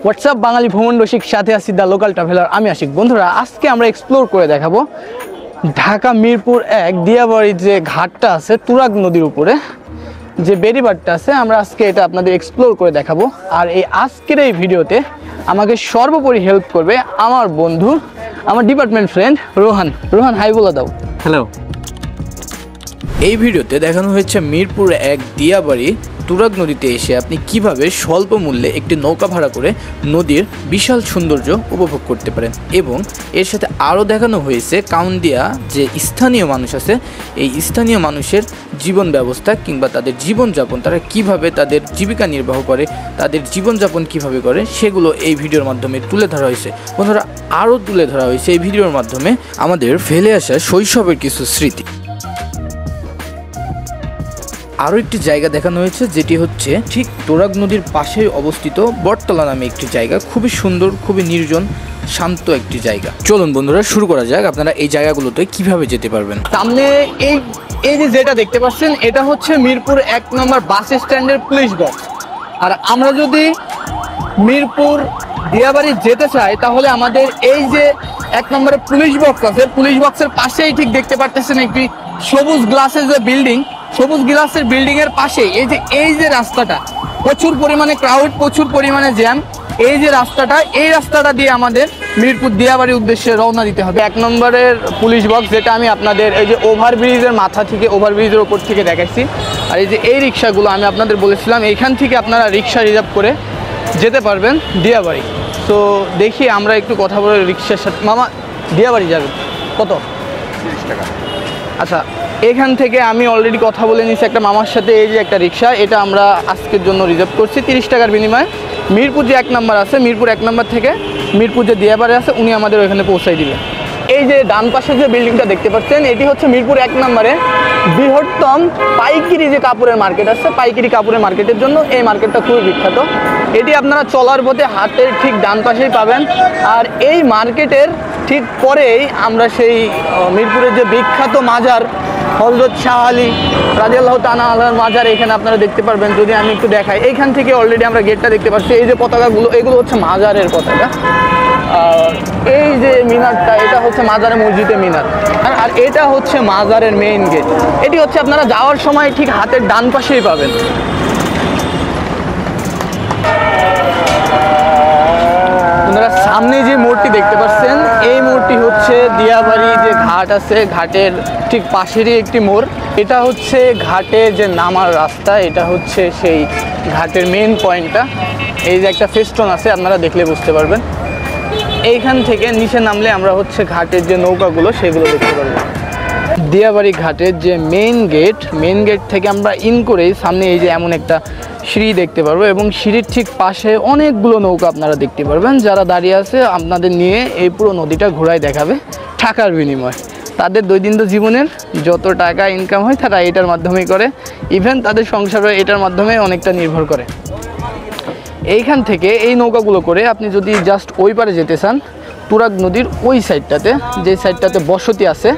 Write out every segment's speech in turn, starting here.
WhatsApp বাঙালি ভ্রমণ রসিক, সাথে আছি দ্য লোকাল ট্রাভেলার। আমি আশিক। বন্ধুরা, আজকে আমরা এক্সপ্লোর করে দেখাবো ঢাকা মিরপুর 1 দিয়াবাড়ির যে ঘাটটা আছে তুরাগ নদীর উপরে, যে বেড়িবাঁধটা আছে, আমরা আজকে এটা আপনাদের এক্সপ্লোর করে দেখাবো। আর এই আজকের এই ভিডিওতে আমাকে সর্বোপরি হেল্প করবে আমার বন্ধু, আমার department friend Rohan. Rohan, hi বলে দাও। হ্যালো। এই ভিডিওতে দেখানো হয়েছে মিরপুর 1 দিয়াবাড়ি তুরাগ নদীতে এসে আপনি কিভাবে স্বল্প মূল্যে একটি নৌকা ভাড়া করে নদীর বিশাল সৌন্দর্য উপভোগ করতে পারেন, এবং এর সাথে আরও দেখানো হয়েছে কাউন্দিয়া যে স্থানীয় মানুষ আছে, এই স্থানীয় মানুষের জীবন ব্যবস্থা কিংবা তাদের জীবনযাপন, তারা কিভাবে তাদের জীবিকা নির্বাহ করে, তাদের জীবনযাপন কিভাবে করে, সেগুলো এই ভিডিওর মাধ্যমে তুলে ধরা হয়েছে। বন্ধুরা, আরও তুলে ধরা হয়েছে এই ভিডিওর মাধ্যমে আমাদের ফেলে আসা শৈশবের কিছু স্মৃতি। আরও একটি জায়গা দেখানো হয়েছে, যেটি হচ্ছে ঠিক তুরাগ নদীর পাশে অবস্থিত বটতলা নামে একটি জায়গা। খুবই সুন্দর, খুবই নির্জন, শান্ত একটি জায়গা। চলুন বন্ধুরা, শুরু করা যাক। আপনারা এই জায়গাগুলোতে কিভাবে যেতে পারবেন। সামনে এই যেটা দেখতে পাচ্ছেন, এটা হচ্ছে মিরপুর 1 নম্বর বাস স্ট্যান্ডের পুলিশ বক্স। আর আমরা যদি মিরপুর দিয়াবাড়ি যেতে চাই, তাহলে আমাদের এই যে 1 নম্বরের পুলিশ বক্স আছে, পুলিশ বক্সের পাশেই ঠিক দেখতে পাচ্ছেন একটি সবুজ গ্লাসের যে বিল্ডিং, সবুজ গ্লাসের বিল্ডিং এর পাশে এই যে রাস্তাটা, প্রচুর পরিমাণে ক্রাউড, প্রচুর পরিমাণে জ্যাম। এই রাস্তাটা দিয়ে আমাদের মিরপুর দিয়াবাড়ির উদ্দেশ্যে রওনা দিতে হবে। 1 নম্বরের পুলিশ বক্স, যেটা আমি আপনাদের এই যে ওভারব্রিজের মাথা থেকে, ওভারব্রিজের ওপর থেকে দেখাচ্ছি। আর এই যে এই রিক্সাগুলো আমি আপনাদের বলেছিলাম, এইখান থেকে আপনারা রিক্সা রিজার্ভ করে যেতে পারবেন দিয়াবাড়ি। তো দেখি আমরা একটু কথা বলে রিক্সার সাথে। মামা, দিয়াবাড়ি যাবেন কত? 30 টাকা। আচ্ছা, এখান থেকে আমি অলরেডি কথা বলে নিয়েছি একটা মামার সাথে। এই যে একটা রিক্সা, এটা আমরা আজকের জন্য রিজার্ভ করছি 30 টাকার বিনিময়ে। মিরপুর যে 1 নম্বর আছে, মিরপুর 1 নম্বর থেকে মিরপুর যে দিয়াবাড়ি আছে, উনি আমাদের ওইখানে পৌঁছাই দিবেন। এই যে ডান পাশে যে বিল্ডিংটা দেখতে পাচ্ছেন, এটি হচ্ছে মিরপুর 1 নম্বরে বৃহত্তম পাইকারি যে কাপড়ের মার্কেট আছে, পাইকারি কাপড়ের মার্কেটের জন্য এই মার্কেটটা খুবই বিখ্যাত। এটি আপনারা চলার পথে হাতের ঠিক ডান পাশেই পাবেন। আর এই মার্কেটের ঠিক পরেই আমরা সেই মিরপুরের যে বিখ্যাত মাজার হযরত শাহ আলী রাদিয়াল্লাহু তাআলা আনহুর মাজার এখানে আপনারা দেখতে পারবেন। যদি আমি একটু দেখাই, এইখান থেকে অলরেডি আমরা গেটটা দেখতে পাচ্ছি। এই যে পতাকাগুলো, এগুলো হচ্ছে মাজারের পতাকা। এই যে মিনারটা, এটা হচ্ছে মাজারের মসজিদের মিনার। আর এটা হচ্ছে মাজারের মেইন গেট। এটি হচ্ছে আপনারা যাওয়ার সময় ঠিক হাতের ডান পাশেই পাবেন। আপনারা সামনে যে মোড়টি দেখতে পাচ্ছেন, এই মোড়টি হচ্ছে দিয়াবাড়ি যে ঘাট আছে, ঘাটের ঠিক পাশেরই একটি মোড়। এটা হচ্ছে ঘাটের যে নামার রাস্তা, এটা হচ্ছে সেই ঘাটের মেইন পয়েন্টটা। এই যে একটা ফেস্টন আছে, আপনারা দেখলে বুঝতে পারবেন। এইখান থেকে নিচে নামলে আমরা হচ্ছে ঘাটের যে নৌকাগুলো, সেগুলো দেখতে পারবো। দিয়াবাড়ি ঘাটের যে মেইন গেট থেকে আমরা ইন করেই সামনে এই যে এমন একটা সিঁড়ি দেখতে পারবো, এবং সিঁড়ির ঠিক পাশে অনেকগুলো নৌকা আপনারা দেখতে পারবেন, যারা দাঁড়িয়ে আছে আপনাদের নিয়ে এই পুরো নদীটা ঘোরায় দেখাবে টাকার বিনিময়ে। তাদের দৈনন্দিন জীবনের যত টাকা ইনকাম হয় তারা এটার মাধ্যমেই করে, ইভেন তাদের সংসারও এটার মাধ্যমে অনেকটা নির্ভর করে। এইখান থেকে এই নৌকাগুলো করে আপনি যদি জাস্ট ওই পারে যেতে চান, তুরাগ নদীর ওই সাইডটাতে, যে সাইডটাতে বসতি আছে,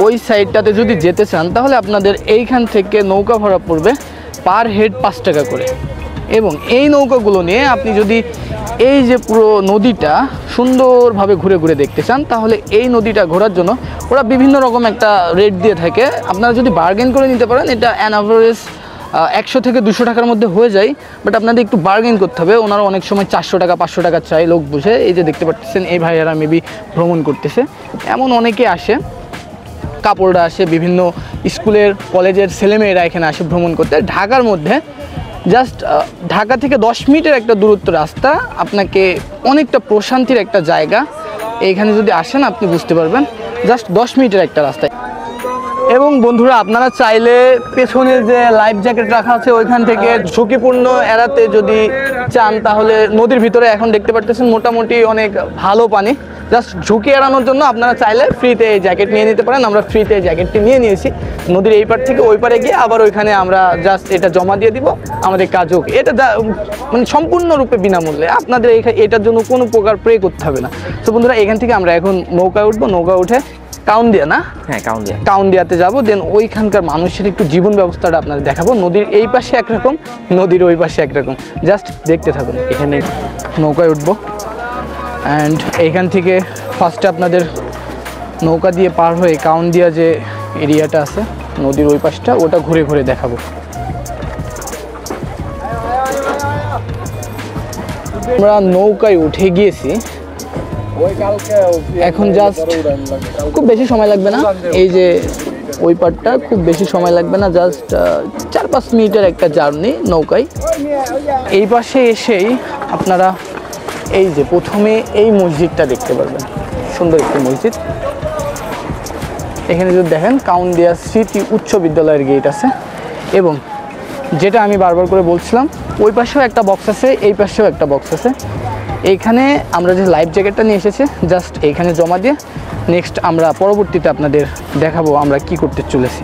ওই সাইডটাতে যদি যেতে চান, তাহলে আপনাদের এইখান থেকে নৌকা ভাড়া পড়বে পার হেড 5 টাকা করে। এবং এই নৌকাগুলো নিয়ে আপনি যদি এই যে পুরো নদীটা সুন্দরভাবে ঘুরে ঘুরে দেখতে চান, তাহলে এই নদীটা ঘোরার জন্য ওরা বিভিন্ন রকম একটা রেট দিয়ে থাকে। আপনারা যদি বার্গেন করে নিতে পারেন, এটা অ্যান অ্যাভারেজ 100 থেকে 200 টাকার মধ্যে হয়ে যায়। বাট আপনাদের একটু বার্গেন করতে হবে। ওনারা অনেক সময় 400 টাকা 500 টাকা চাই লোক বুঝে। এই যে দেখতে পাচ্ছেন, এই ভাইয়ারা মেবি ভ্রমণ করতেছে, এমন অনেকে আসে, কাপড়রা আসে, বিভিন্ন স্কুলের কলেজের ছেলেমেয়েরা এখানে আসে ভ্রমণ করতে। ঢাকার মধ্যে জাস্ট ঢাকা থেকে 10 মিনিটের একটা দূরত্ব রাস্তা, আপনাকে অনেকটা প্রশান্তির একটা জায়গা। এইখানে যদি আসেন আপনি বুঝতে পারবেন, জাস্ট 10 মিনিটের একটা রাস্তায়। এবং বন্ধুরা, আপনারা চাইলে পেছনে যে লাইফ জ্যাকেট রাখা আছে, ওইখান থেকে ঝুঁকিপূর্ণ এড়াতে যদি চান, তাহলে নদীর ভিতরে এখন দেখতে পাচ্ছেন মোটামুটি অনেক ভালো পানি। জাস্ট ঝুঁকি এড়ানোর জন্য আপনারা চাইলে ফ্রিতে এই জ্যাকেট নিয়ে নিতে পারেন। আমরা ফ্রিতে এই জ্যাকেটটি নিয়ে নিয়েছি। নদীর এই পার থেকে ওই পারে গিয়ে আবার ওইখানে আমরা জাস্ট এটা জমা দিয়ে দিব, আমাদের কাজ হোক। এটা মানে সম্পূর্ণরূপে বিনামূল্যে, আপনাদের এটার জন্য কোনো প্রকার প্রে করতে হবে না। তো বন্ধুরা, এখান থেকে আমরা এখন নৌকায় উঠবো। নৌকা উঠে কাউন্দিয়া না? হ্যাঁ কাউন্দিয়া। কাউন্দিয়াতে যাব, দেন ওইখানকার মানুষের একটু জীবন ব্যবস্থাটা আপনাদের দেখাবো। নদীর এই পাশে একরকম, নদীর ওই পাশে একরকম, জাস্ট দেখতে থাকুন। এখানে নৌকায় উঠবো অ্যান্ড এইখান থেকে ফার্স্টে আপনাদের নৌকা দিয়ে পার হয়ে কাউন্দিয়া যে এরিয়াটা আছে নদীর ওই পাশটা, ওটা ঘুরে ঘুরে দেখাবো। আমরা নৌকায় উঠে গিয়েছি, এখন জাস্ট খুব বেশি সময় লাগবে না, এই যে ওই পারটা খুব বেশি সময় লাগবে না, জাস্ট 4-5 মিনিটের একটা জার্নি নৌকায়। এই পাশে এসেই আপনারা এই যে প্রথমে এই মসজিদটা দেখতে পারবেন, সুন্দর একটি মসজিদ। এখানে যদি দেখেন কাউন্দিয়া স্মৃতি উচ্চ বিদ্যালয়ের গেট আছে, এবং যেটা আমি বারবার করে বলছিলাম ওই পাশেও একটা বক্স আছে, এই পাশেও একটা বক্স আছে। এইখানে আমরা যে লাইফ জ্যাকেটটা নিয়ে এসেছি জাস্ট এইখানে জমা দিয়ে নেক্সট আমরা পরবর্তীতে আপনাদের দেখাবো আমরা কি করতে চলেছি।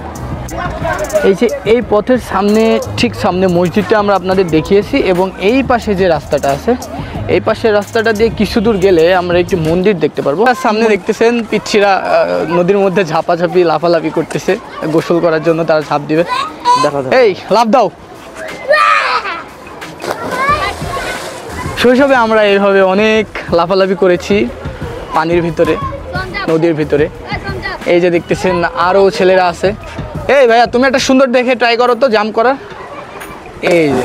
এই যে এই পথের সামনে, ঠিক সামনে মসজিদটা আমরা আপনাদের দেখিয়েছি, এবং এই পাশে যে রাস্তাটা আছে এই পাশের রাস্তাটা দিয়ে কিছু দূর গেলে আমরা একটি মন্দির দেখতে পারবো। আর সামনে দেখতেছেন পিচ্ছিরা নদীর মধ্যে ঝাপাঝাপি লাফালাফি করতেছে, গোসল করার জন্য তারা ঝাঁপ দিবে। এই লাফ দাও। শৈশবে আমরা এইভাবে অনেক লাফালাফি করেছি পানির ভিতরে, নদীর ভিতরে। এই যে দেখতেছেন আরও ছেলেরা আছে। এই ভাইয়া তুমি একটা সুন্দর দেখে ট্রাই করো তো জাম্প করার। এই যে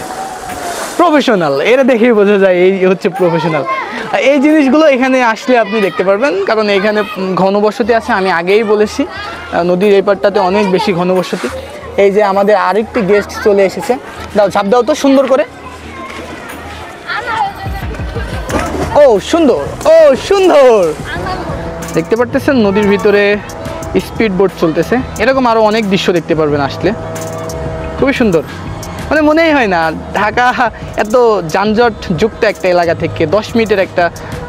প্রফেশনাল, এরা দেখেই বোঝা যায় এই হচ্ছে প্রফেশনাল। এই জিনিসগুলো এখানে আসলে আপনি দেখতে পারবেন, কারণ এখানে ঘনবসতি আছে। আমি আগেই বলেছি নদীর এই পাড়টাতে অনেক বেশি ঘনবসতি। এই যে আমাদের আরেকটি গেস্ট চলে এসেছে, দাও ঝাঁপ দাও তো সুন্দর করে। ও সুন্দর, ও সুন্দর। দেখতে পারতেছেন নদীর ভিতরে স্পিড বোট চলতেছে, এরকম আরও অনেক দৃশ্য দেখতে পারবেন আসলে, খুবই সুন্দর। মানে মনেই হয় না ঢাকা এত যানজট যুক্ত একটা এলাকা থেকে 10 মিনিটের একটা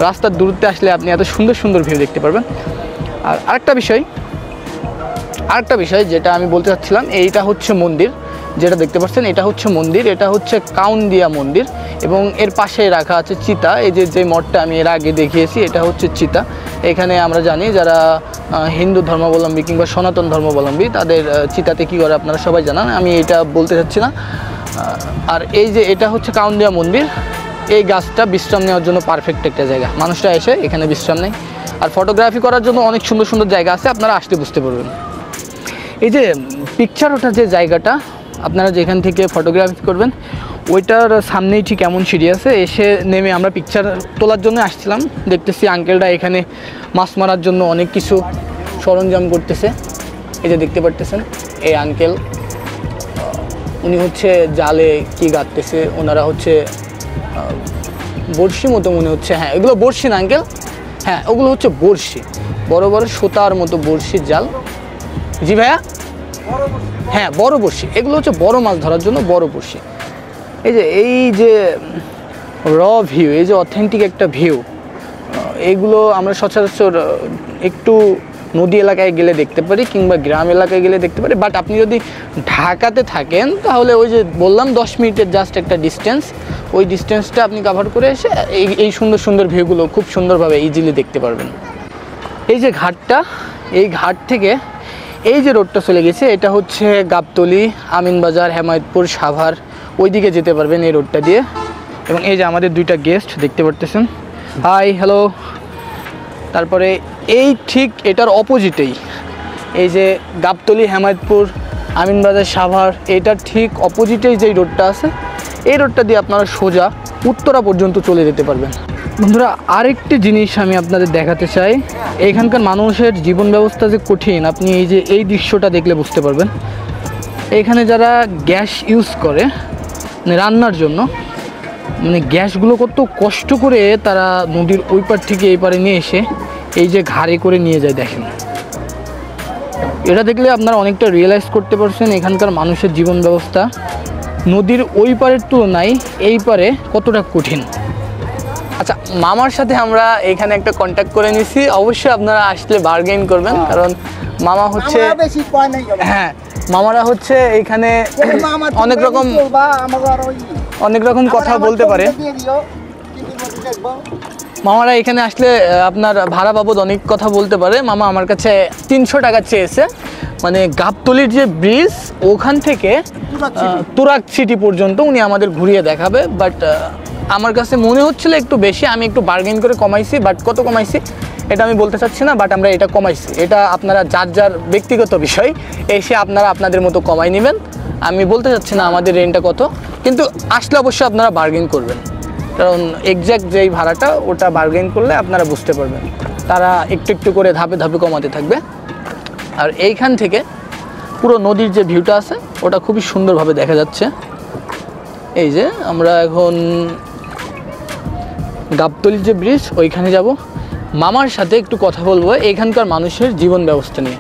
রাস্তার দূরত্বে আসলে আপনি এত সুন্দর সুন্দর ভিউ দেখতে পারবেন। আর আরেকটা বিষয় যেটা আমি বলতে চাচ্ছিলাম, এইটা হচ্ছে মন্দির, যেটা দেখতে পাচ্ছেন এটা হচ্ছে মন্দির, এটা হচ্ছে কাউন্দিয়া মন্দির, এবং এর পাশে রাখা আছে চিতা। এই যে মঠটা আমি এর আগে দেখিয়েছি এটা হচ্ছে চিতা। এখানে আমরা জানি যারা হিন্দু ধর্মাবলম্বী কিংবা সনাতন ধর্মাবলম্বী তাদের চিতাতে কী করে আপনারা সবাই জানান, আমি এটা বলতে চাচ্ছি না। আর এই যে এটা হচ্ছে কাউন্দিয়া মন্দির, এই গাছটা বিশ্রাম নেওয়ার জন্য পারফেক্ট একটা জায়গা, মানুষরা এসে এখানে বিশ্রাম নেয়। আর ফটোগ্রাফি করার জন্য অনেক সুন্দর সুন্দর জায়গা আছে, আপনারা আসলে বুঝতে পারবেন। এই যে পিকচার ওঠার যে জায়গাটা আপনারা যেখান থেকে ফটোগ্রাফি করবেন ওইটার সামনেই ঠিক এমন সিঁড়ি আছে, এসে নেমে আমরা পিকচার তোলার জন্য আসছিলাম। দেখতেছি আঙ্কেলরা এখানে মাছ মারার জন্য অনেক কিছু সরঞ্জাম করতেছে। এই যে দেখতে পারতেছেন এই আঙ্কেল, উনি হচ্ছে জালে কি গাঁথতেছে, ওনারা হচ্ছে বড়শি মতো মনে হচ্ছে, হ্যাঁ এগুলো বড়শি না আঙ্কেল, হ্যাঁ ওগুলো হচ্ছে বড়শি, বড় বড় সুতার মতো বড়শির জাল। জি ভাইয়া, হ্যাঁ বড় বড়শি, এগুলো হচ্ছে বড় মাছ ধরার জন্য বড় বড়শি। এই যে র ভিউ, এই যে অথেন্টিক একটা ভিউ, এইগুলো আমরা সচরাচর একটু নদী এলাকায় গেলে দেখতে পারি কিংবা গ্রাম এলাকায় গেলে দেখতে পারি। বাট আপনি যদি ঢাকাতে থাকেন তাহলে ওই যে বললাম 10 মিনিটের জাস্ট একটা ডিস্টেন্স, ওই ডিস্টেন্সটা আপনি কভার করে এসে এই সুন্দর সুন্দর ভিউগুলো খুব সুন্দরভাবে ইজিলি দেখতে পারবেন। এই যে ঘাটটা, এই ঘাট থেকে এই যে রোডটা চলে গেছে এটা হচ্ছে গাবতলী, আমিনবাজার, হেমায়তপুর, সাভার, ওই দিকে যেতে পারবেন এই রোডটা দিয়ে। এবং এই যে আমাদের দুইটা গেস্ট দেখতে পারতেছেন, হাই হ্যালো। তারপরে এই ঠিক এটার অপোজিটেই এই যে গাবতলী, হেমায়তপুর, আমিনবাজার, সাভার, এটার ঠিক অপোজিটেই যেই রোডটা আছে এই রোডটা দিয়ে আপনারা সোজা উত্তরা পর্যন্ত চলে যেতে পারবেন। বন্ধুরা আরেকটি জিনিস আমি আপনাদের দেখাতে চাই, এখানকার মানুষের জীবন ব্যবস্থা যে কঠিন আপনি এই দৃশ্যটা দেখলে বুঝতে পারবেন। এখানে যারা গ্যাস ইউজ করে মানে রান্নার জন্য, মানে গ্যাসগুলো কত কষ্ট করে তারা নদীর ওই পার থেকে এই পারে নিয়ে এসে এই যে ঘাড়ে করে নিয়ে যায়, দেখেন এটা দেখলে আপনারা অনেকটা রিয়েলাইজ করতে পারছেন এখানকার মানুষের জীবন ব্যবস্থা নদীর ওই পারের তুলনায় এই পারে কতটা কঠিন। আচ্ছা, মামার সাথে আমরা এখানে একটা কন্ট্যাক্ট করে নিছি, অবশ্যই আপনারা আসলে বার্গেইন করবেন, কারণ মামা হচ্ছে, হ্যাঁ মামারা হচ্ছে এখানে অনেক রকম কথা বলতে পারে। মামারা এখানে আসলে আপনার ভাড়া বাবদ অনেক কথা বলতে পারে। মামা আমার কাছে 300 টাকা চেয়েছে, মানে গাবতলির যে ব্রিজ ওখান থেকে তুরাগ সিটি পর্যন্ত উনি আমাদের ঘুরিয়ে দেখাবে। বাট আমার কাছে মনে হচ্ছিল একটু বেশি, আমি একটু বার্গেন করে কমাইছি। বাট কত কমাইছি এটা আমি বলতে চাচ্ছি না, বাট আমরা এটা কমাইছি। এটা আপনারা যার যার ব্যক্তিগত বিষয়, এসে আপনারা আপনাদের মতো কমাই নেবেন। আমি বলতে চাচ্ছি না আমাদের রেন্টটা কত, কিন্তু আসলে অবশ্যই আপনারা বার্গেন করবেন, কারণ এক্স্যাক্ট যেই ভাড়াটা ওটা বার্গেন করলে আপনারা বুঝতে পারবেন। তারা একটু একটু করে ধাপে ধাপে কমাতে থাকবে। আর এইখান থেকে পুরো নদীর যে ভিউটা আছে ওটা খুবই সুন্দরভাবে দেখা যাচ্ছে। এই যে আমরা এখন গাবতলির যে ব্রিজ ওইখানে যাব, মামার সাথে একটু কথা বলবো এখানকার মানুষের জীবন ব্যবস্থা নিয়ে।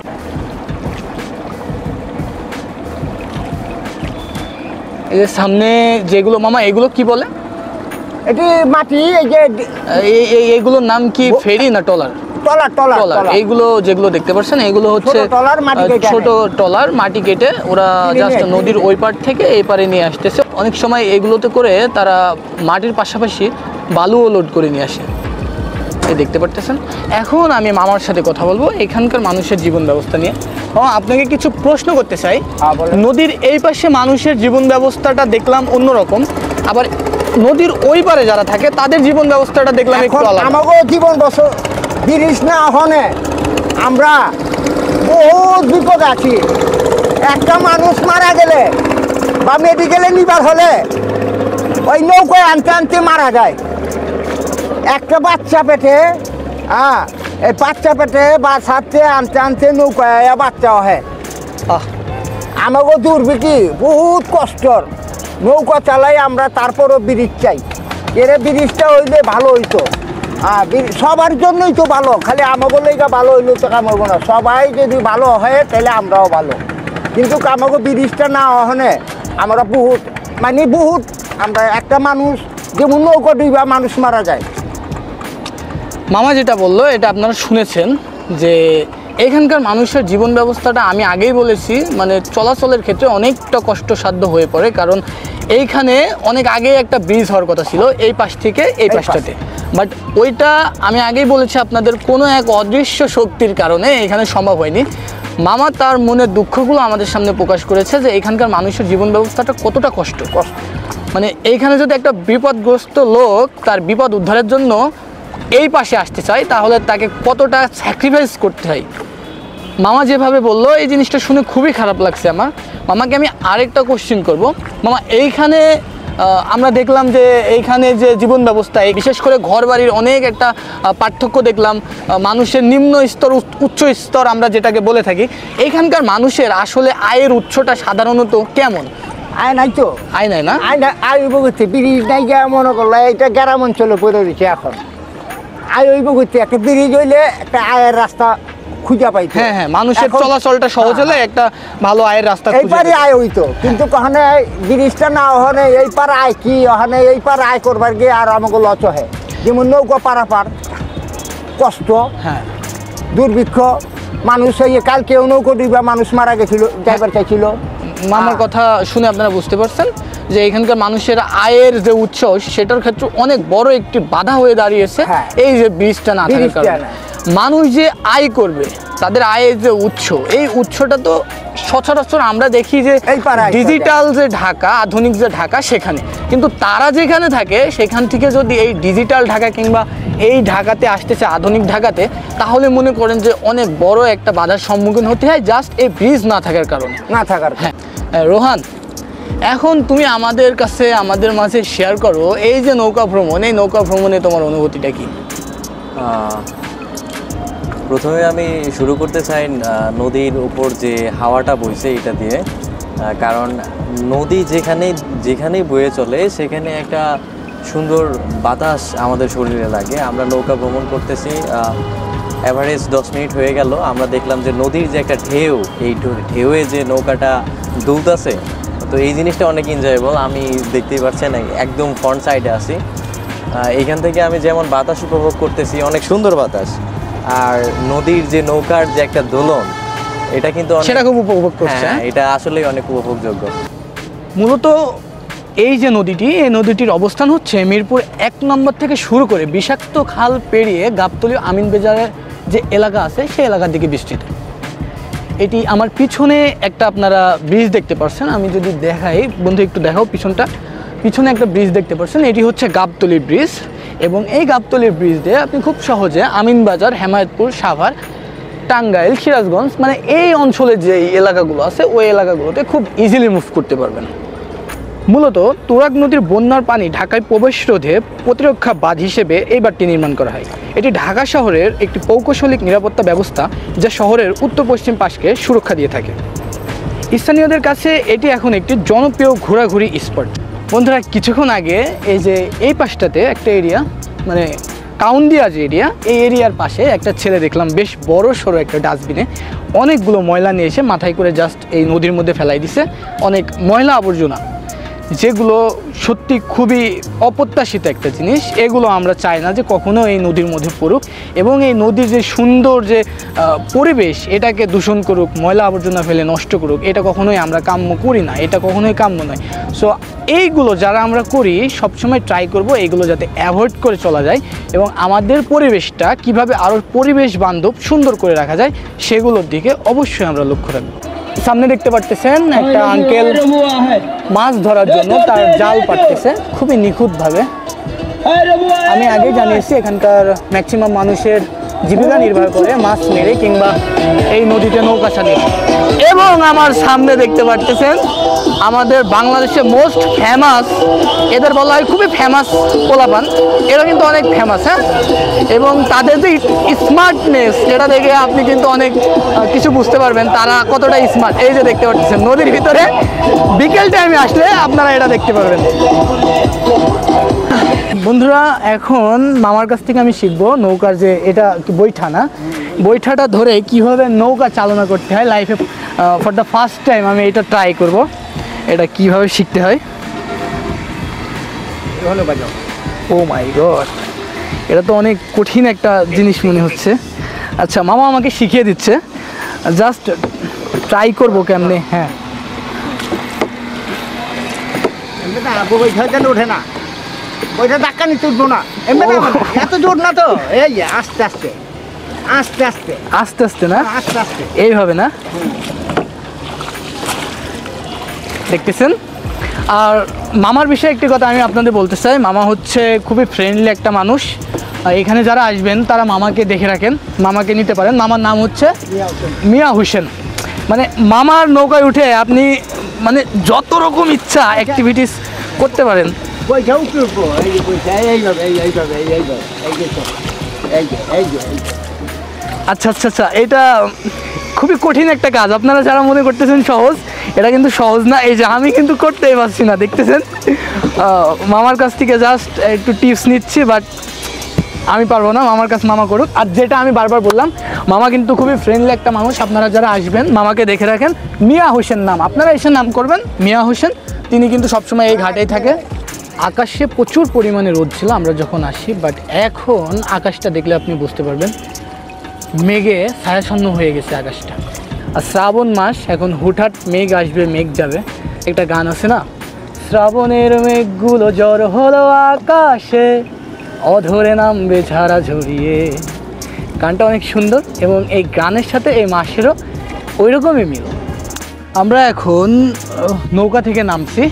এই যে সামনে যেগুলো, মামা এগুলো কি বলে? এটি মাটি, এই যে এইগুলোর নাম কি, ফেরি না টলার? টলার। এইগুলো যেগুলো দেখতে পাচ্ছেন এগুলো হচ্ছে ছোট টলার, মাটি কেটে ওরা জাস্ট নদীর ওই পার থেকে এই পারে নিয়ে আসতেছে। অনেক সময় এগুলোতে করে তারা মাটির পাশাপাশি বালুও লোড করে নিয়ে আসে, এই দেখতে পারতেছেন। এখন আমি মামার সাথে কথা বলবো এখানকার মানুষের জীবন ব্যবস্থা নিয়ে। আপনাকে কিছু প্রশ্ন করতে চাই। নদীর এই পাশে মানুষের জীবন ব্যবস্থাটা দেখলাম অন্যরকম, আবার নদীর ওই পারে যারা থাকে তাদের জীবন ব্যবস্থাটা দেখলাম একটু আলাদা। আমাকেও জীবন বছর ব্রিজ না হনে আমরা বহুত বিপদ আছি। একটা মানুষ মারা গেলে বা মেডিকেলে নিবার হলে ওই নৌকায় আনতে আনতে মারা যায়। একটা বাচ্চা পেটে, এই বাচ্চা পেটে বা ছাড়তে আনতে আনতে নৌকায় বাচ্চা হয়। আমাকে দুর্বিটি বহুত কষ্টর, নৌকা চালাই আমরা, তারপরও ব্রিজ চাই। এর ব্রিজটা হইলে ভালো হইতো, সবার জন্যই তো ভালো, খালি আমাকে লেগে ভালো হইলো তো কাম হবো না। সবাই যদি ভালো হয় তাহলে আমরাও ভালো, কিন্তু আমাকে ব্রিজটা না হনে আমরা বহুত আমরা একটা মানুষ যেমন নৌকা ডুবা মানুষ মারা যায়। মামা যেটা বললো এটা আপনারা শুনেছেন যে এখানকার মানুষের জীবন ব্যবস্থাটা আমি আগেই বলেছি, মানে চলাচলের ক্ষেত্রে অনেকটা কষ্টসাধ্য হয়ে পড়ে, কারণ এইখানে অনেক আগে একটা ব্রিজ হওয়ার কথা ছিল এই পাশ থেকে এই পাশটাতে, বাট ওইটা আমি আগেই বলেছি আপনাদের কোনো এক অদৃশ্য শক্তির কারণে এখানে সম্ভব হয়নি। মামা তার মনের দুঃখগুলো আমাদের সামনে প্রকাশ করেছে যে এখানকার মানুষের জীবন ব্যবস্থাটা কতটা কষ্ট, মানে এইখানে যদি একটা বিপদগ্রস্ত লোক তার বিপদ উদ্ধারের জন্য এই পাশে আসতে চায় তাহলে তাকে কতটা স্যাক্রিফাইস করতে হয়। মামা যেভাবে বললো এই জিনিসটা শুনে খুবই খারাপ লাগছে আমার। মামাকে আমি আরেকটা কোশ্চেন করব। মামা এইখানে আমরা দেখলাম যে এইখানে যে জীবন ব্যবস্থা, বিশেষ করে ঘর বাড়ির অনেক একটা পার্থক্য দেখলাম, মানুষের নিম্ন স্তর উচ্চ স্তর আমরা যেটাকে বলে থাকি। এইখানকার মানুষের আসলে আয়ের উৎসটা সাধারণত কেমন? আয় নাই তো, আয় নাই না, আয় বলছে ব্রিজ নাই গিয়ে মনে করলো এটা গ্রাম অঞ্চলে পড়ে রয়েছে। এখন আয় হইব করতে একটা ব্রিজ হইলে একটা আয়ের রাস্তা খুঁজে পাইতো। হ্যাঁ, মানুষের চলাচলটা সহজ হলে একটা ভালো আয়ের রাস্তা এইবারই আয় হইতো, কিন্তু কখনো ব্রিজটা না ওখানে এই পার আয় কি ওখানে এই পার আয় করবার গিয়ে আর আমাকে লচ হয়। যেমন নৌকা পারাপার কষ্ট, দুর্ভিক্ষ, মানুষ কালকেও নৌকো ডিবা মানুষ মারা গেছিল, ড্রাইভার চাইছিল। মামার কথা শুনে আপনারা বুঝতে পারছেন যে এখানকার মানুষের আয়ের যে উৎস সেটার ক্ষেত্রে অনেক বড় একটি বাধা হয়ে দাঁড়িয়েছে এই যে ব্রিজটা না থাকার কারণে। মানুষ যে আয় করবে, তাদের আয়ের যে উৎস, এই উৎসটা তো সচরাচর আমরা দেখি যে ডিজিটাল যে ঢাকা, আধুনিক যে ঢাকা সেখানে, কিন্তু তারা যেখানে থাকে সেখান থেকে যদি এই ডিজিটাল ঢাকা কিংবা এই ঢাকাতে আসতেছে আধুনিক ঢাকাতে, তাহলে মনে করেন যে অনেক বড় একটা বাধার সম্মুখীন হতে হয় জাস্ট এই ব্রিজ না থাকার কারণে। হ্যাঁ রোহান, এখন তুমি আমাদের কাছে আমাদের মাঝে শেয়ার করো এই যে নৌকা ভ্রমণ, এই নৌকা ভ্রমণে তোমার অনুভূতিটা কি? প্রথমে আমি শুরু করতে চাই নদীর উপর যে হাওয়াটা বইছে এটা দিয়ে, কারণ নদী যেখানেই বয়ে চলে সেখানে একটা সুন্দর বাতাস আমাদের শরীরে লাগে। আমরা নৌকা ভ্রমণ করতেছি, অ্যাভারেজ 10 মিনিট হয়ে গেল, আমরা দেখলাম যে নদীর যে একটা ঢেউ, এই ঢেউয়ে যে নৌকাটা দুলতেছে, তো এই জিনিসটা অনেক এনজয়েবল। আমি দেখতেই পাচ্ছেন একদম ফ্রন্ট সাইডে আছি, এইখান থেকে আমি যেমন বাতাস উপভোগ করতেছি, অনেক সুন্দর বাতাস, আর নদীর যে নৌকার যে একটা দোলন, এটা কিন্তু সেটা খুব উপভোগ করছে। এটা আসলেই অনেক উপভোগযোগ্য। মূলত এই যে নদীটি, এই নদীটির অবস্থান হচ্ছে মিরপুর 1 নম্বর থেকে শুরু করে বিষাক্ত খাল পেরিয়ে গাবতলী আমিনবাজারের যে এলাকা আছে সেই এলাকার দিকে বিস্তৃত। এটি আমার পিছনে একটা আপনারা ব্রিজ দেখতে পাচ্ছেন, আমি যদি দেখাই, বন্ধু একটু দেখাও পিছনটা, পিছনে একটা ব্রিজ দেখতে পাচ্ছেন, এটি হচ্ছে গাবতলী ব্রিজ। এবং এই গাবতলী ব্রিজ দিয়ে আপনি খুব সহজে আমিনবাজার, হেমায়েতপুর, সাভার, টাঙ্গাইল, সিরাজগঞ্জ মানে এই অঞ্চলে যে এলাকাগুলো আছে ওই এলাকাগুলোতে খুব ইজিলি মুভ করতে পারবেন। মূলত তুরাগ নদীর বন্যার পানি ঢাকায় প্রবেশ রোধে প্রতিরক্ষা বাঁধ হিসেবে এই বাঁধটি নির্মাণ করা হয়। এটি ঢাকা শহরের একটি প্রকৌশলিক নিরাপত্তা ব্যবস্থা যা শহরের উত্তর পশ্চিম পাশকে সুরক্ষা দিয়ে থাকে। স্থানীয়দের কাছে এটি এখন একটি জনপ্রিয় ঘোরাঘুরি স্পট। বন্ধুরা, কিছুক্ষণ আগে এই যে এই পাশটাতে একটা এরিয়া, মানে কাউন্দিয়া যে এরিয়া, এই এরিয়ার পাশে একটা ছেলে দেখলাম বেশ বড় সড়ো একটা ডাস্টবিনে অনেকগুলো ময়লা নিয়ে এসে মাথায় করে জাস্ট এই নদীর মধ্যে ফেলাই দিছে। অনেক ময়লা আবর্জনা, যেগুলো সত্যি খুবই অপ্রত্যাশিত একটা জিনিস। এগুলো আমরা চাই না যে কখনো এই নদীর মধ্যে পড়ুক, এবং এই নদীর যে সুন্দর যে পরিবেশ এটাকে দূষণ করুক, ময়লা আবর্জনা ফেলে নষ্ট করুক, এটা কখনোই আমরা কাম্য করি না, এটা কখনোই কাম্য নয়। সো এইগুলো যারা আমরা করি সবসময় ট্রাই করব এইগুলো যাতে অ্যাভয়েড করে চলা যায়, এবং আমাদের পরিবেশটা কিভাবে আরও পরিবেশ বান্ধব সুন্দর করে রাখা যায় সেগুলোর দিকে অবশ্যই আমরা লক্ষ্য রাখবো। সামনে দেখতে পারতেছেন একটা আঙ্কেল মাছ ধরার জন্য তার জাল পাততেছে খুবই নিখুঁতভাবে। আমি আগেই জানিয়েছি এখানকার ম্যাক্সিমাম মানুষের জীবিকা নির্বাহ করে মাছ মেরে কিংবা এই নদীতে নৌকা চালিয়ে। এবং আমার সামনে দেখতে পারতেছেন আমাদের বাংলাদেশে মোস্ট ফেমাস, এদের বলা হয় খুবই ফেমাস পোলাপান, এরা কিন্তু অনেক ফেমাস। হ্যাঁ, এবং তাদের যে স্মার্টনেস যেটা দেখে আপনি কিন্তু অনেক কিছু বুঝতে পারবেন তারা কতটা স্মার্ট। এই যে দেখতে পাচ্ছেন নদীর ভিতরে বিকেল টাইমে আসলে আপনারা এটা দেখতে পারবেন। বন্ধুরা, এখন মামার কাছ থেকে আমি শিখবো নৌকার যে এটা বৈঠা না, বৈঠাটা ধরে কিভাবে নৌকা চালনা করতে হয় লাইফে ফর দ্য ফার্স্ট টাইম আমি এটা ট্রাই করব, এটা কিভাবে শিখতে হয়। ও মাই গড, এটা তো অনেক কঠিন একটা জিনিস মনে হচ্ছে। আচ্ছা, মামা আমাকে শিখিয়ে দিচ্ছে, জাস্ট ট্রাই করবো কেমনে। হ্যাঁ, ওঠে না, ওইটা ধাক্কা নিতে উঠবো না, এত জোর না তো, এই আস্তে আস্তে আস্তে আস্তে আস্তে আস্তে না, আস্তে আস্তে এইভাবে না, দেখতেছেন। আর মামার বিষয়ে একটি কথা আমি আপনাদের বলতে চাই, মামা হচ্ছে খুবই ফ্রেন্ডলি একটা মানুষ। এখানে যারা আসবেন তারা মামাকে দেখে রাখেন, মামাকে নিতে পারেন। মামার নাম হচ্ছে মিয়া হোসেন। মানে মামার নৌকায় উঠে আপনি মানে যত রকম ইচ্ছা অ্যাক্টিভিটিস করতে পারেন। আচ্ছা আচ্ছা আচ্ছা, এটা খুবই কঠিন একটা কাজ। আপনারা যারা মনে করতেছেন সহজ, এটা কিন্তু সহজ না। এই যে আমি কিন্তু করতেই পারছি না, দেখতেছেন। মামার কাছ থেকে জাস্ট একটু টিপস নিচ্ছি, বাট আমি পারবো না, মামার কাছে মামা করুক। আর যেটা আমি বারবার বললাম, মামা কিন্তু খুবই ফ্রেন্ডলি একটা মানুষ। আপনারা যারা আসবেন মামাকে দেখে রাখেন, মিয়া হোসেন নাম, আপনারা এসে নাম করবেন মিয়া হোসেন। তিনি কিন্তু সবসময় এই ঘাটেই থাকে। আকাশে প্রচুর পরিমাণে রোদ ছিল আমরা যখন আসি, বাট এখন আকাশটা দেখলে আপনি বুঝতে পারবেন মেঘে ছায়াছন্ন হয়ে গেছে আকাশটা। আর শ্রাবণ মাস, এখন হুটহাট মেঘ আসবে মেঘ যাবে, একটা গান আছে না, শ্রাবণের মেঘগুলো জ্বর হলো আকাশে, অধরে নামবে ঝাড়া ঝরিয়ে। গানটা অনেক সুন্দর, এবং এই গানের সাথে এই মাসেরও ওই রকমই মিল। আমরা এখন নৌকা থেকে নামছি।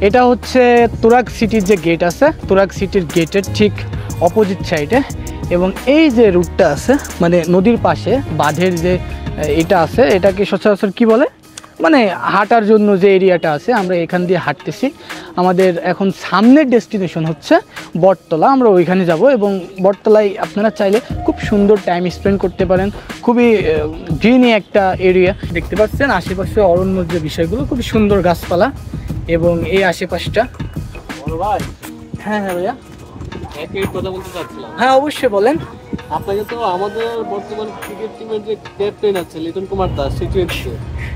এটা হচ্ছে তুরাগ সিটির যে গেট আছে, তুরাগ সিটির গেটের ঠিক অপোজিট সাইডে। এবং এই যে রুটটা আছে, মানে নদীর পাশে বাঁধের যে এটা আছে, এটাকে সচরাচর কি বলে, মানে হাঁটার জন্য যে এরিয়াটা আছে, আমরা এখান দিয়ে হাঁটতেছি। আমাদের এখন সামনের ডেস্টিনেশন হচ্ছে বটতলা, আমরা ওইখানে যাব। এবং বটতলায় আপনারা চাইলে খুব সুন্দর টাইম স্পেন্ড করতে পারেন। খুবই গ্রিনি একটা এরিয়া দেখতে পাচ্ছেন, আশেপাশে অরণ্যর যে বিষয়গুলো, খুবই সুন্দর গাছপালা এবং এই আশেপাশটা। হ্যাঁ হ্যাঁ ভাইয়া, একই কথা বলতে চাচ্ছিলাম। হ্যাঁ অবশ্যই বলেন। আপনাকে তো আমাদের বর্তমান ক্রিকেট টিমের যে ক্যাপ্টেন আছে লিটন কুমার দাস, সে চেয়েছে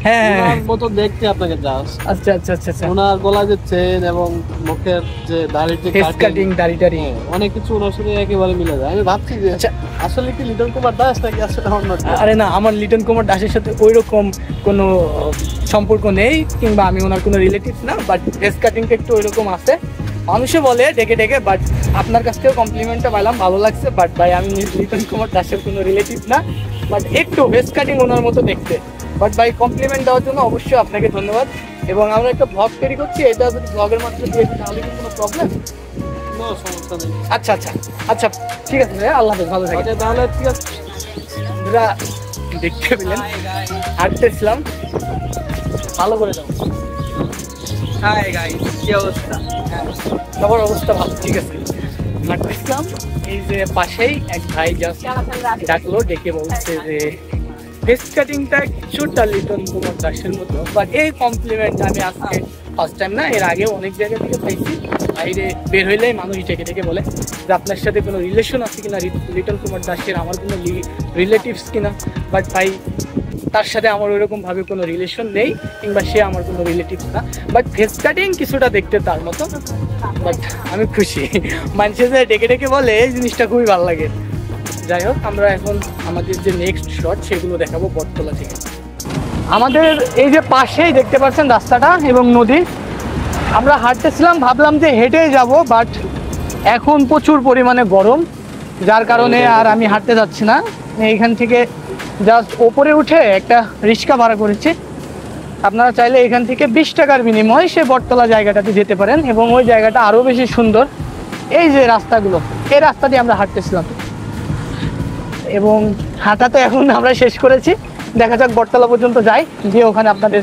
হ্যাঁ ওনার মতো দেখতে আপনাকে জাস্ট। আচ্ছা আচ্ছা আচ্ছা আচ্ছা ওনার গলা যে চেন এবং মুখের যে দাড়িতে ফেস কাটিং দাড়ি টাড়ি অনেক কিছু ওনার সাথে একেবারে মিলে যায়। আমি ভাবছি যে আচ্ছা। আসলে কি লিটন কুমার দাস নাকি আসলে অন্য কেউ? আরে না, আমার লিটন কুমার দাসের সাথে ওইরকম কোনো সম্পর্ক নেই, কিংবা আমি ওনার কোনো রিলেটিভ না, বাট ফেস কাটিংটা একটু ওইরকম আছে। মানুষে বলে ডেকে ডেকে, বাট আপনার কাছ থেকে কমপ্লিমেন্টটা পাইলাম, ভালো লাগছে। বাট ভাই আমি লিটন কুমার দাসের কোনো রিলেটিভ না, বাট একটু ফেস কাটিং ওনার মতো দেখতে। বাট ভাই কমপ্লিমেন্ট দেওয়ার জন্য অবশ্যই আপনাকে ধন্যবাদ। এবং আমরা একটা ব্লগ তৈরি করছি, এটা যদি ব্লগের মাধ্যমে দিয়ে দিই তাহলে কি কোনো প্রবলেম? কোনো সমস্যা নেই। আচ্ছা আচ্ছা আচ্ছা, ঠিক আছে ভাই, আল্লাহ হাফেজ, ভালো থাকেন। আচ্ছা তাহলে ঠিক আছে। বন্ধুরা দেখতে পেলেন, হাঁটতেছিলাম, ভালো করে যাও। হাই গাইস, কি অবস্থা? সবার অবস্থা ভালো, ঠিক আছে। হাঁটতেছিলাম, এই যে পাশেই এক ভাই জাস্ট ডাকলো, ডেকে বলছে যে ফেস কাটিংটা কিছুটা লিটন কুমার দাসের মতো। বাট এই কমপ্লিমেন্ট আমি আজকে ফার্স্ট টাইম না, এর আগেও অনেক জায়গা থেকে পাইছি। বাইরে বের হইলেই মানুষ ডেকে ডেকে বলে যে আপনার সাথে কোনো রিলেশন আছে কিনা লিটন কুমার দাসের, আমার কোনো রিলেটিভস কিনা। বাট ভাই তার সাথে আমার ওইরকমভাবে কোনো রিলেশন নেই, কিংবা সে আমার কোনো রিলেটিভস না। বাট ফেস কাটিং কিছুটা দেখতে তার মতো। বাট আমি খুশি, মানুষের যে ডেকে ডেকে বলে এই জিনিসটা খুবই ভালো লাগে। যাই হোক, আমরা এখন আমাদের যে নেক্সট শট সেগুলো দেখাবো বটতলা থেকে। আমাদের এই যে পাশেই দেখতে পাচ্ছেন রাস্তাটা এবং নদী, আমরা হাঁটতেছিলাম, ভাবলাম যে হেঁটেই যাব, বাট এখন প্রচুর পরিমাণে গরম, যার কারণে আর আমি হাঁটতে যাচ্ছি না। এইখান থেকে জাস্ট ওপরে উঠে একটা রিক্সা ভাড়া করেছি। আপনারা চাইলে এখান থেকে 20 টাকার বিনিময়ে সে বটতলা জায়গাটাতে যেতে পারেন, এবং ওই জায়গাটা আরও বেশি সুন্দর। এই যে রাস্তাগুলো, এই রাস্তা দিয়ে আমরা হাঁটতেছিলাম, এবং হাঁটা তো এখন আমরা শেষ করেছি। দেখা যাক বটতলা পর্যন্ত যাই, গিয়ে ওখানে আপনাদের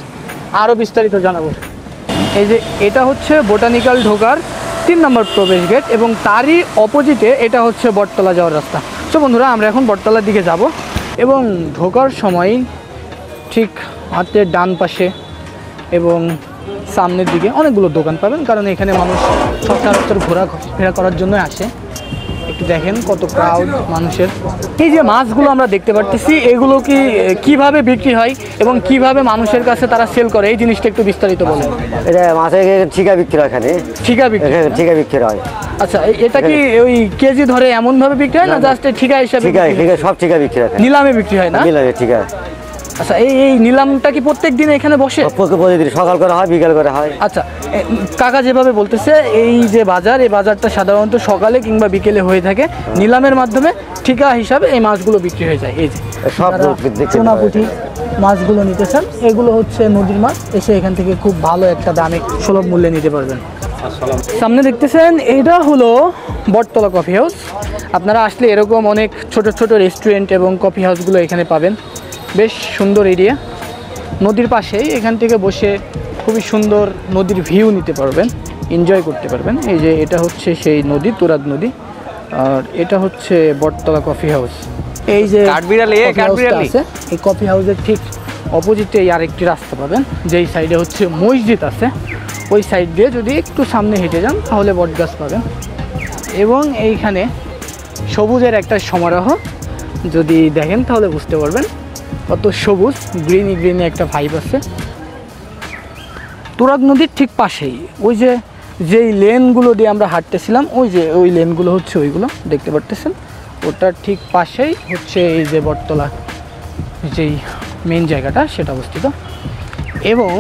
আরও বিস্তারিত জানাবো। এই যে এটা হচ্ছে বোটানিক্যাল ঢোকার 3 নম্বর প্রবেশ গেট, এবং তারই অপোজিটে এটা হচ্ছে বটতলা যাওয়ার রাস্তা। তো বন্ধুরা, আমরা এখন বটতলার দিকে যাব, এবং ঢোকার সময় ঠিক হাতের ডান পাশে এবং সামনের দিকে অনেকগুলো দোকান পাবেন, কারণ এখানে মানুষ সচরাচর ঘোরাফেরা করার জন্য আসে। একটু দেখেন কত ক্রাউড মানুষের। এই যে মাছগুলো আমরা দেখতে পাচ্ছি, এগুলো কিভাবে বিক্রি হয় এবং কিভাবে মানুষের কাছে তারা সেল করে, এই জিনিসটা একটু বিস্তারিত বলেন। এটা মাছের ঠিকা বিক্রি হয়, এখানে ঠিকা বিক্রি, ঠিকা বিক্রি হয়। আচ্ছা, এটা কি ওই কেজি ধরে এমন ভাবে বিক্রি হয় না, জাস্ট ঠিকা হিসাবে? ঠিকা, সব ঠিকা বিক্রি হয়, নিলামে বিক্রি হয় না? নিলামে ঠিকা। আচ্ছা, এই নিলামটা কি প্রত্যেক দিন এখানে বসে? প্রতিদিন সকাল করে হয়, বিকাল করে হয়। আচ্ছা, কাকা যেভাবে বলতেছে, এই যে বাজার, এই বাজারটা সাধারণত সকালে কিংবা বিকেলে হয়ে থাকে। নিলামের মাধ্যমে ঠিকা হিসাবে এই মাছগুলো বিক্রি হয়ে যায়। এই যে সব চুনা পুঁটি মাছগুলো নিতে চান, এগুলো হচ্ছে নদীর মাছ, এসে এখান থেকে খুব ভালো একটা দামে সুলভ মূল্যে নিতে পারবেন। সামনে দেখতেছেন, এটা হলো বটতলা কফি হাউস। আপনারা আসলে এরকম অনেক ছোট ছোট রেস্টুরেন্ট এবং কফি হাউসগুলো এখানে পাবেন। বেশ সুন্দর এরিয়া, নদীর পাশেই। এখান থেকে বসে খুবই সুন্দর নদীর ভিউ নিতে পারবেন, এনজয় করতে পারবেন। এই যে এটা হচ্ছে সেই নদী, তুরাগ নদী, আর এটা হচ্ছে বটতলা কফি হাউস। এই যে আছে, এই কফি হাউসের ঠিক অপোজিটে আরেকটি রাস্তা পাবেন, যেই সাইডে হচ্ছে মসজিদ আছে। ওই সাইড দিয়ে যদি একটু সামনে হেঁটে যান তাহলে বটগাছ পাবেন। এবং এইখানে সবুজের একটা সমারোহ, যদি দেখেন তাহলে বুঝতে পারবেন কত সবুজ, গ্রিনি গ্রিনি একটা ভাইব আছে। তুরাগ নদীর ঠিক পাশেই ওই যে যেই লেনগুলো দিয়ে আমরা হাঁটতেছিলাম, ওই যে ওই লেনগুলো হচ্ছে ওইগুলো দেখতে পারতেছেন, ওটার ঠিক পাশেই হচ্ছে এই যে বটতলা যেই মেন জায়গাটা সেটা অবস্থিত। এবং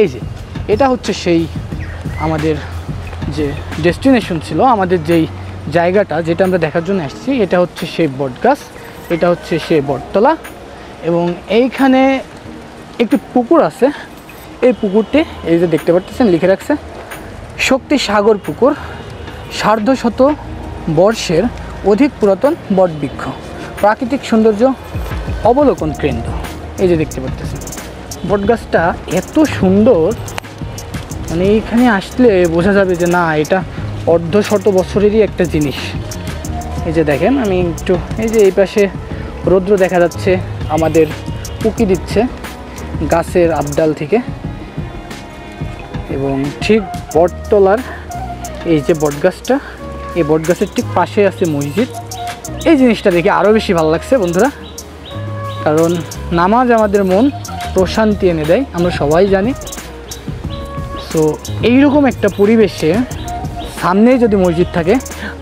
এই যে এটা হচ্ছে সেই আমাদের যে ডেস্টিনেশন ছিল, আমাদের যেই জায়গাটা যেটা আমরা দেখার জন্য আসছি, এটা হচ্ছে সেই বটগাছ, এটা হচ্ছে সেই বটতলা। এবং এইখানে একটি পুকুর আছে, এই পুকুরটি এই যে দেখতে পাচ্ছেন লিখে রাখছে শক্তি সাগর পুকুর, সার্ধশত বর্ষের অধিক পুরাতন বটবৃক্ষ, প্রাকৃতিক সৌন্দর্য অবলোকন কেন্দ্র। এই যে দেখতে পাচ্ছেন বটগাছটা এত সুন্দর, মানে এইখানে আসলে বোঝা যাবে যে না, এটা অর্ধশত বছরেরই একটা জিনিস। এই যে দেখেন, আমি একটু এই যে এই পাশে রৌদ্র দেখা যাচ্ছে, আমাদের উকি দিচ্ছে গাছের আবডাল থেকে। এবং ঠিক বটতলার এই যে বটগাছটা, এই বটগাছের ঠিক পাশে আছে মসজিদ। এই জিনিসটা দেখে আরও বেশি ভালো লাগছে বন্ধুরা, কারণ নামাজ আমাদের মন প্রশান্তি এনে দেয়, আমরা সবাই জানি। সো এইরকম একটা পরিবেশে সামনেই যদি মসজিদ থাকে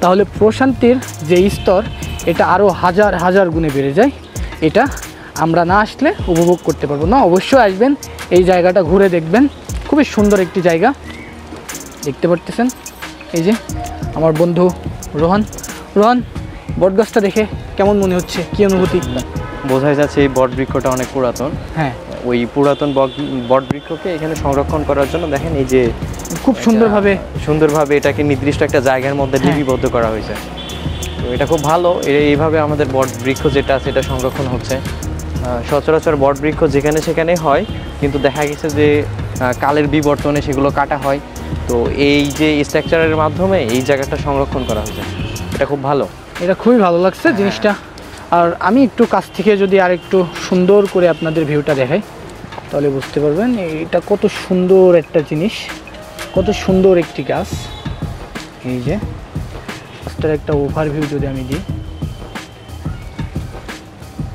তাহলে প্রশান্তির যে স্তর এটা আরও হাজার হাজার গুণে বেড়ে যায়। এটা আমরা না আসলে উপভোগ করতে পারবো না। অবশ্যই আসবেন, এই জায়গাটা ঘুরে দেখবেন, খুবই সুন্দর একটি জায়গা। দেখতে পারতেছেন এই যে আমার বন্ধু রোহান। রোহান, বটগাছটা দেখে কেমন মনে হচ্ছে, কী অনুভূতি? বোঝাই যাচ্ছে এই বট বৃক্ষটা অনেক পুরাতন। হ্যাঁ, ওই পুরাতন বট বৃক্ষকে এখানে সংরক্ষণ করার জন্য দেখেন এই যে খুব সুন্দরভাবে এটাকে নির্দিষ্ট একটা জায়গার মধ্যে হ্যাঁ। লিপিবদ্ধ করা হয়েছে। তো এটা খুব ভালো, এইভাবে আমাদের বট বৃক্ষ যেটা আছে এটা সংরক্ষণ হচ্ছে। সচরাচর বট বৃক্ষ যেখানে সেখানে হয়, কিন্তু দেখা গেছে যে কালের বিবর্তনে সেগুলো কাটা হয়। তো এই যে স্ট্রাকচারের মাধ্যমে এই জায়গাটা সংরক্ষণ করা হয়েছে, এটা খুব ভালো। এটা খুবই ভালো লাগছে জিনিসটা। আর আমি একটু কাছ থেকে যদি আর একটু সুন্দর করে আপনাদের ভিউটা দেখাই তাহলে বুঝতে পারবেন এটা কত সুন্দর একটা জিনিস, কত সুন্দর একটি গাছ। এই যে গাছটার একটা ওভারভিউ যদি আমি দিই,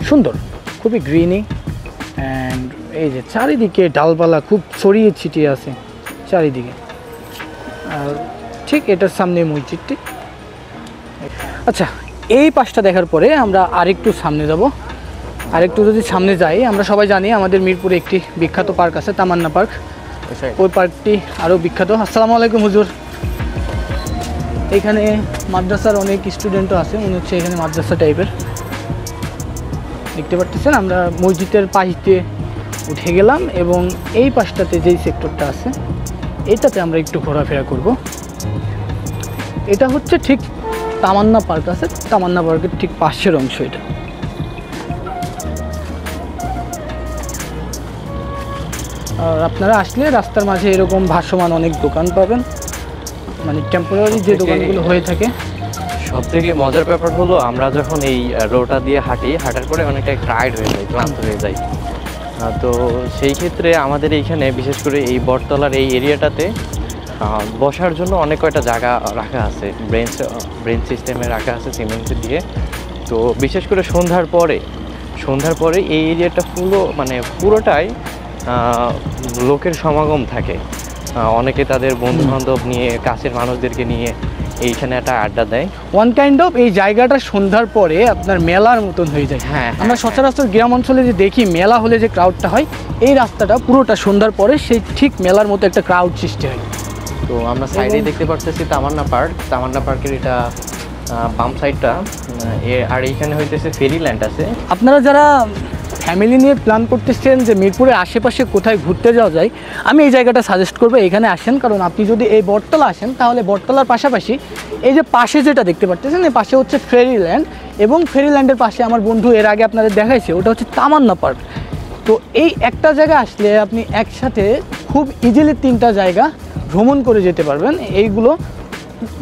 সুন্দর, খুবই গ্রিনি। অ্যান্ড এই যে চারিদিকে ডালপালা খুব ছড়িয়ে ছিটিয়ে আছে চারিদিকে। আর ঠিক এটার সামনে মসজিদটি। আচ্ছা, এই পাশটা দেখার পরে আমরা আরেকটু সামনে যাব। আরেকটু যদি সামনে যাই, আমরা সবাই জানি আমাদের মিরপুরে একটি বিখ্যাত পার্ক আছে, তামান্না পার্ক। ওই পার্কটি আরও বিখ্যাত। আসসালামু আলাইকুম হুজুর। এখানে মাদ্রাসার অনেক স্টুডেন্টও আছে, মনে হচ্ছে এখানে মাদ্রাসা টাইপের। দেখতে পাচ্ছেন আমরা মসজিদের পাশে উঠে গেলাম এবং এই পাশটাতে যেই সেক্টরটা আছে এটাতে আমরা একটু ঘোরাফেরা করব। এটা হচ্ছে ঠিক তামান্না পার্ক আছে, তামান্না পার্কের ঠিক পাশের অংশ এটা। আর আপনারা আসলে রাস্তার মাঝে এরকম ভাসমান অনেক দোকান পাবেন, মানে টেম্পোরারি যে দোকানগুলো হয়ে থাকে। সবথেকে মজার ব্যাপার হলো আমরা যখন এই রোডটা দিয়ে হাঁটার পরে অনেকটা টায়ার্ড হয়ে যাই, ক্লান্ত হয়ে যাই। তো সেই ক্ষেত্রে আমাদের এইখানে বিশেষ করে এই বটতলার এই এরিয়াটাতে বসার জন্য অনেক কয়টা জায়গা রাখা আছে, ব্রেঞ্চ সিস্টেমে রাখা আছে সিমেন্ট দিয়ে। তো বিশেষ করে সন্ধ্যার পরে এই এরিয়াটা পুরোটাই লোকের সমাগম থাকে। অনেকে তাদের বন্ধু বান্ধব নিয়ে, কাছের মানুষদেরকে নিয়ে এইখানে একটা আড্ডা দেয়। ওয়ান কাইন্ড অফ এই জায়গাটা সন্ধ্যার পরে আপনার মেলার মতন হয়ে যায়। হ্যাঁ, আমরা সচরাচর গ্রাম অঞ্চলে যে দেখি মেলা হলে যে ক্রাউডটা হয়, এই রাস্তাটা পুরোটা সন্ধ্যার পরে সেই ঠিক মেলার মতো একটা ক্রাউড সৃষ্টি হয়। তো আমরা সাইডে দেখতে পারতেছি তামান্না পার্কের এটা বাম সাইডটা, আর এইখানে হইতেছে ফেরিল্যান্ড আছে। আপনারা যারা ফ্যামিলি নিয়ে প্ল্যান করতেছেন যে মিরপুরের আশেপাশে কোথায় ঘুরতে যাওয়া যায়, আমি এই জায়গাটা সাজেস্ট করবো, এখানে আসেন। কারণ আপনি যদি এই বটতলা আসেন তাহলে বটতলার পাশাপাশি এই যে পাশে যেটা দেখতে পাচ্ছেন, এই পাশে হচ্ছে ফেরিল্যান্ড, এবং ফেরিল্যান্ডের পাশে আমার বন্ধু এর আগে আপনাদের দেখাইছে ওটা হচ্ছে তামান্না পার্ক। তো এই একটা জায়গা আসলে আপনি একসাথে খুব ইজিলি 3টা জায়গা ভ্রমণ করে যেতে পারবেন। এইগুলো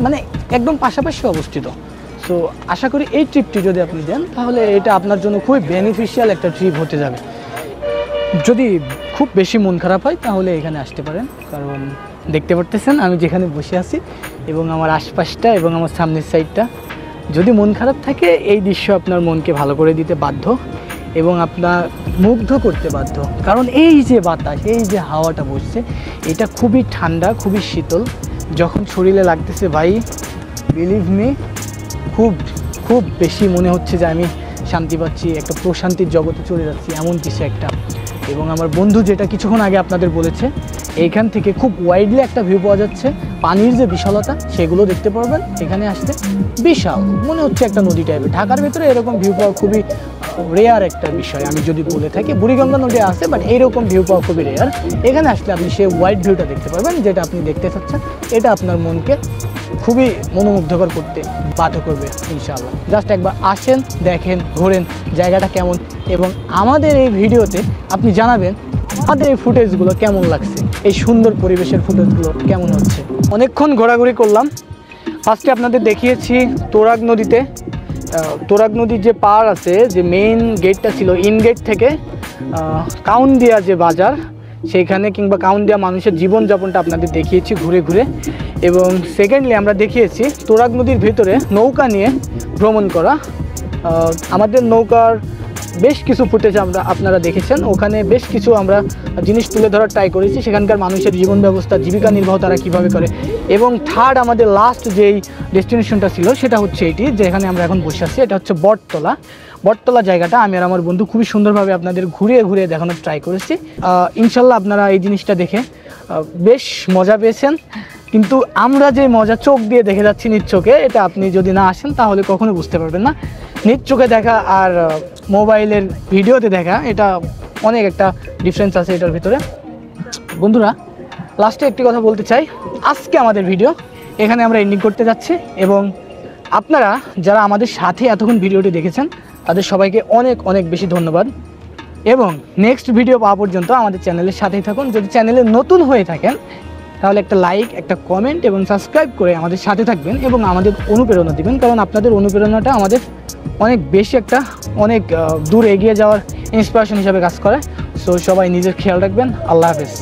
মানে একদম পাশাপাশি অবস্থিত। সো আশা করি এই ট্রিপটি যদি আপনি দেন তাহলে এটা আপনার জন্য খুবই বেনিফিশিয়াল একটা ট্রিপ হতে যাবে। যদি খুব বেশি মন খারাপ হয় তাহলে এখানে আসতে পারেন। কারণ দেখতে পারতেছেন আমি যেখানে বসে আছি এবং আমার আশপাশটা এবং আমার সামনের সাইডটা, যদি মন খারাপ থাকে এই দৃশ্য আপনার মনকে ভালো করে দিতে বাধ্য এবং আপনার মুগ্ধ করতে বাধ্য। কারণ এই যে বাতাস, এই যে হাওয়াটা বসছে, এটা খুবই ঠান্ডা, খুবই শীতল। যখন শরীরে লাগতেছে ভাই, বিলিভ মি, খুব বেশি মনে হচ্ছে যে আমি শান্তি পাচ্ছি, একটা প্রশান্তির জগতে চলে যাচ্ছি, এমন কিছু একটা। এবং আমার বন্ধু যেটা কিছুক্ষণ আগে আপনাদের বলেছে, এইখান থেকে খুব ওয়াইডলি একটা ভিউ পাওয়া যাচ্ছে, পানির যে বিশালতা সেগুলো দেখতে পারবেন এখানে আসতে। বিশাল মনে হচ্ছে একটা নদী টাইপের। ঢাকার ভেতরে এরকম ভিউ পাওয়া খুবই রেয়ার একটা বিষয়। আমি যদি বলে থাকি বুড়িগঙ্গা নদী আছে, বাট এইরকম ভিউ পাওয়া খুবই রেয়ার। এখানে আসলে আপনি সেই ওয়াইড ভিউটা দেখতে পারবেন, যেটা আপনি দেখতে চাচ্ছেন। এটা আপনার মনকে খুবই মনোমুগ্ধকর করতে বাধ্য করবে ইনশাআল্লাহ। জাস্ট একবার আসেন, দেখেন, ঘোরেন জায়গাটা কেমন, এবং আমাদের এই ভিডিওতে আপনি জানাবেন আমাদের এই ফুটেজগুলো কেমন লাগছে, এই সুন্দর পরিবেশের ফুটেজগুলো কেমন হচ্ছে। অনেকক্ষণ ঘোরাঘুরি করলাম। ফার্স্টে আপনাদের দেখিয়েছি তোরাগ নদীতে, তোরাগ নদীর যে পার আছে, যে মেইন গেটটা ছিল ইন গেট থেকে কাউন্দিয়া যে বাজার, সেইখানে কিংবা কাউন্দিয়া মানুষের জীবনযাপনটা আপনাদের দেখিয়েছি ঘুরে ঘুরে। এবং সেকেন্ডলি আমরা দেখিয়েছি তোরাগ নদীর ভিতরে নৌকা নিয়ে ভ্রমণ করা। আমাদের নৌকার বেশ কিছু ফুটেজ আপনারা দেখেছেন। ওখানে বেশ কিছু আমরা জিনিস তুলে ধরার ট্রাই করেছি, সেখানকার মানুষের জীবন ব্যবস্থা, জীবিকা নির্বাহ তারা কীভাবে করে। এবং থার্ড আমাদের লাস্ট যেই ডেস্টিনেশনটা ছিল সেটা হচ্ছে এটি, যেখানে আমরা এখন বসে আছি, এটা হচ্ছে বটতলা। বটতলা জায়গাটা আমি আর আমার বন্ধু খুবই সুন্দরভাবে আপনাদের ঘুরিয়ে ঘুরিয়ে দেখানোর ট্রাই করেছি। ইনশাল্লাহ আপনারা এই জিনিসটা দেখে বেশ মজা পেয়েছেন, কিন্তু আমরা যে মজা চোখ দিয়ে দেখে যাচ্ছি নিজ চোখে, এটা আপনি যদি না আসেন তাহলে কখনো বুঝতে পারবেন না। নিজ চোখে দেখা আর মোবাইলের ভিডিওতে দেখা, এটা অনেক একটা ডিফারেন্স আছে এটার ভিতরে। বন্ধুরা, লাস্টে একটি কথা বলতে চাই, আজকে আমাদের ভিডিও এখানে আমরা এন্ডিং করতে যাচ্ছি, এবং আপনারা যারা আমাদের সাথে এতক্ষণ ভিডিওটি দেখেছেন তাদের সবাইকে অনেক অনেক বেশি ধন্যবাদ। এবং নেক্সট ভিডিও পাওয়া পর্যন্ত আমাদের চ্যানেলের সাথেই থাকুন। যদি চ্যানেলে নতুন হয়ে থাকেন তাহলে একটা লাইক, একটা কমেন্ট এবং সাবস্ক্রাইব করে আমাদের সাথে থাকবেন এবং আমাদের অনুপ্রেরণা দিবেন, কারণ আপনাদের অনুপ্রেরণাটা আমাদের অনেক বেশি একটা অনেক দূর এগিয়ে যাওয়ার ইন্সপিরেশন হিসাবে কাজ করে। সো সবাই নিজের খেয়াল রাখবেন। আল্লাহ হাফেজ।